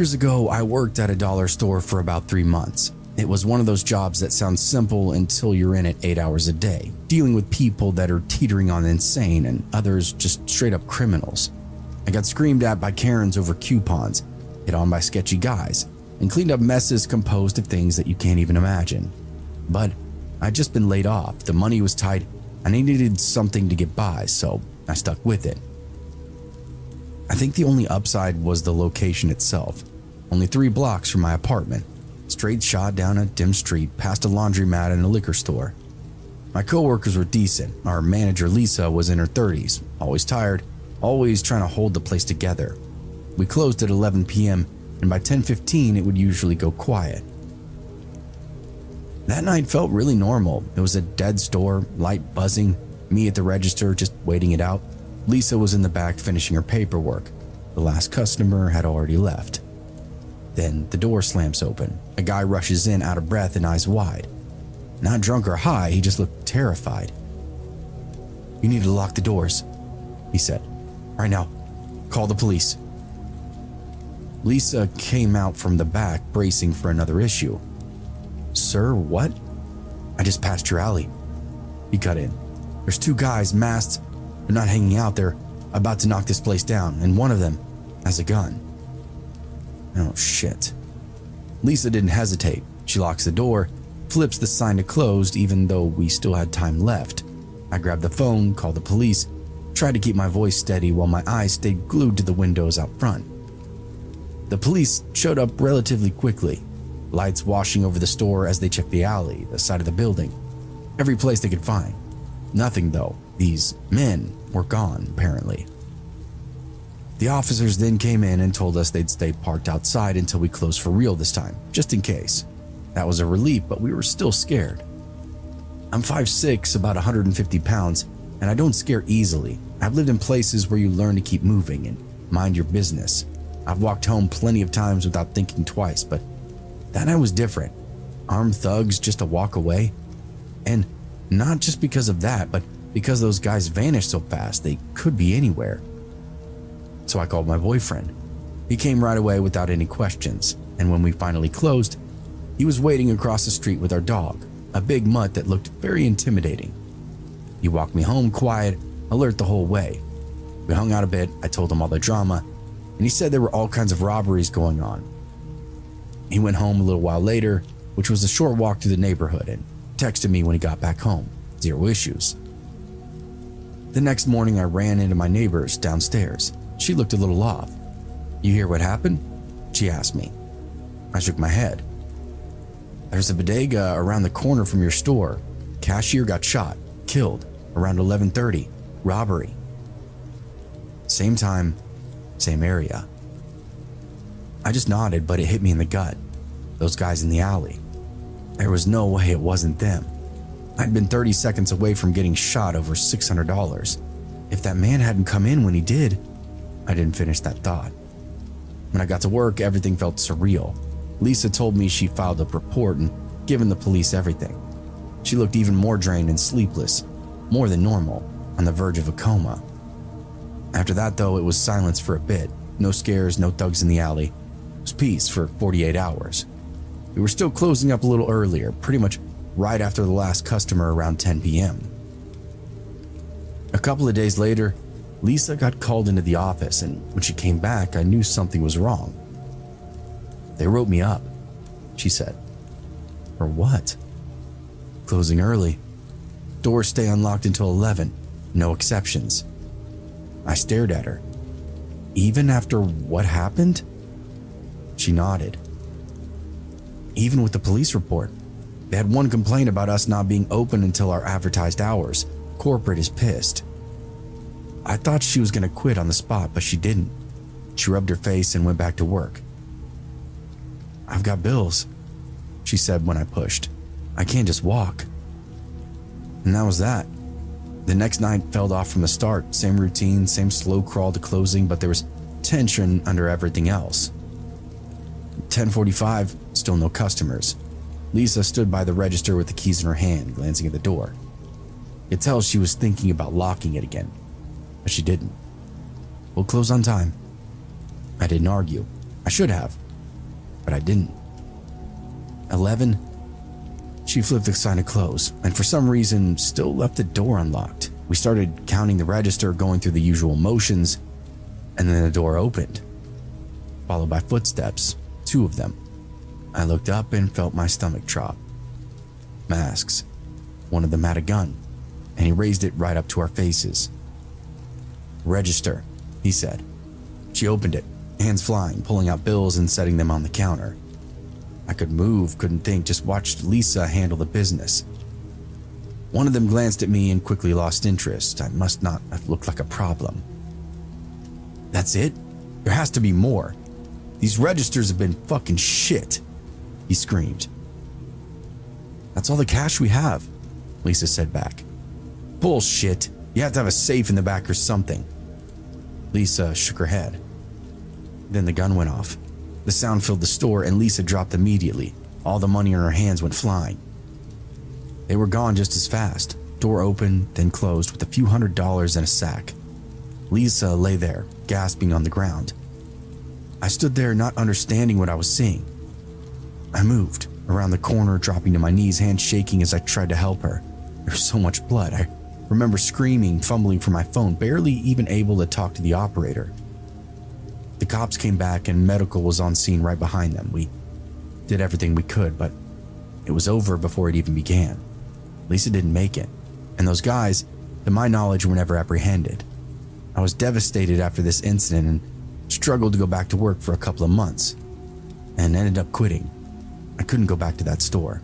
Years ago, I worked at a dollar store for about 3 months. It was one of those jobs that sounds simple until you're in it 8 hours a day, dealing with people that are teetering on insane and others just straight up criminals. I got screamed at by Karens over coupons, hit on by sketchy guys, and cleaned up messes composed of things that you can't even imagine. But I'd just been laid off, the money was tight, and I needed something to get by, so I stuck with it. I think the only upside was the location itself. Only 3 blocks from my apartment, straight shot down a dim street past a laundromat and a liquor store. My coworkers were decent. Our manager Lisa was in her 30s, always tired, always trying to hold the place together. We closed at 11 p.m. and by 10:15 it would usually go quiet. That night felt really normal. It was a dead store, light buzzing, me at the register just waiting it out. Lisa was in the back finishing her paperwork. The last customer had already left. Then the door slams open. A guy rushes in out of breath and eyes wide. Not drunk or high, he just looked terrified. "You need to lock the doors," he said. "Right now. Call the police." Lisa came out from the back, bracing for another issue. "Sir, what?" "I just passed your alley," he cut in. "There's 2 guys, masked. They're not hanging out. They're about to knock this place down, and one of them has a gun." Oh shit. Lisa didn't hesitate. She locks the door, flips the sign to closed even though we still had time left. I grabbed the phone, called the police, tried to keep my voice steady while my eyes stayed glued to the windows out front. The police showed up relatively quickly, lights washing over the store as they checked the alley, the side of the building, every place they could find. Nothing though. These men were gone, apparently. The officers then came in and told us they'd stay parked outside until we closed for real this time, just in case. That was a relief, but we were still scared. I'm 5'6", about 150 pounds, and I don't scare easily. I've lived in places where you learn to keep moving and mind your business. I've walked home plenty of times without thinking twice, but that night was different. Armed thugs just a walk away. And not just because of that, but because those guys vanished so fast, they could be anywhere. So I called my boyfriend. He came right away without any questions, and when we finally closed, he was waiting across the street with our dog, a big mutt that looked very intimidating. He walked me home quiet, alert the whole way. We hung out a bit, I told him all the drama, and he said there were all kinds of robberies going on. He went home a little while later, which was a short walk through the neighborhood, and texted me when he got back home. 0 issues. The next morning I ran into my neighbors downstairs. She looked a little off. "You hear what happened?" she asked me. I shook my head. "There's a bodega around the corner from your store. Cashier got shot, killed, around 11:30. Robbery." Same time, same area. I just nodded, but it hit me in the gut. Those guys in the alley. There was no way it wasn't them. I'd been 30 seconds away from getting shot over $600. If that man hadn't come in when he did, I didn't finish that thought. When I got to work, everything felt surreal. Lisa told me she filed a report and given the police everything. She looked even more drained and sleepless, more than normal, on the verge of a coma. After that though, it was silence for a bit. No scares, no thugs in the alley. It was peace for 48 hours. We were still closing up a little earlier, pretty much right after the last customer around 10 p.m. A couple of days later, Lisa got called into the office, and when she came back, I knew something was wrong. "They wrote me up," she said. "For what?" "Closing early. Doors stay unlocked until 11. No exceptions." I stared at her. "Even after what happened?" She nodded. "Even with the police report. They had one complaint about us not being open until our advertised hours. Corporate is pissed." I thought she was going to quit on the spot, but she didn't. She rubbed her face and went back to work. "I've got bills," she said when I pushed. "I can't just walk." And that was that. The next night fell off from the start. Same routine, same slow crawl to closing, but there was tension under everything else. 10:45, still no customers. Lisa stood by the register with the keys in her hand, glancing at the door. I could tell she was thinking about locking it again, but she didn't. "We'll close on time." I didn't argue. I should have. but I didn't. 11, she flipped the sign to close, and for some reason still left the door unlocked. We started counting the register, going through the usual motions, and then the door opened, followed by footsteps, 2 of them. I looked up and felt my stomach drop. Masks. One of them had a gun, and he raised it right up to our faces. "Register," he said. She opened it, hands flying, pulling out bills and setting them on the counter. I could move, couldn't think, just watched Lisa handle the business. One of them glanced at me and quickly lost interest. I must not have looked like a problem. "That's it? There has to be more. These registers have been fucking shit," he screamed. "That's all the cash we have," Lisa said back. "Bullshit. You have to have a safe in the back or something." Lisa shook her head. Then the gun went off. The sound filled the store and Lisa dropped immediately. All the money in her hands went flying. They were gone just as fast. Door opened, then closed with a few $100s in a sack. Lisa lay there, gasping on the ground. I stood there not understanding what I was seeing. I moved around the corner, dropping to my knees, hands shaking as I tried to help her. There was so much blood. I remember screaming, fumbling for my phone, barely even able to talk to the operator. The cops came back and medical was on scene right behind them. We did everything we could, but it was over before it even began. Lisa didn't make it, and those guys, to my knowledge, were never apprehended. I was devastated after this incident and struggled to go back to work for a couple of months, and ended up quitting. I couldn't go back to that store.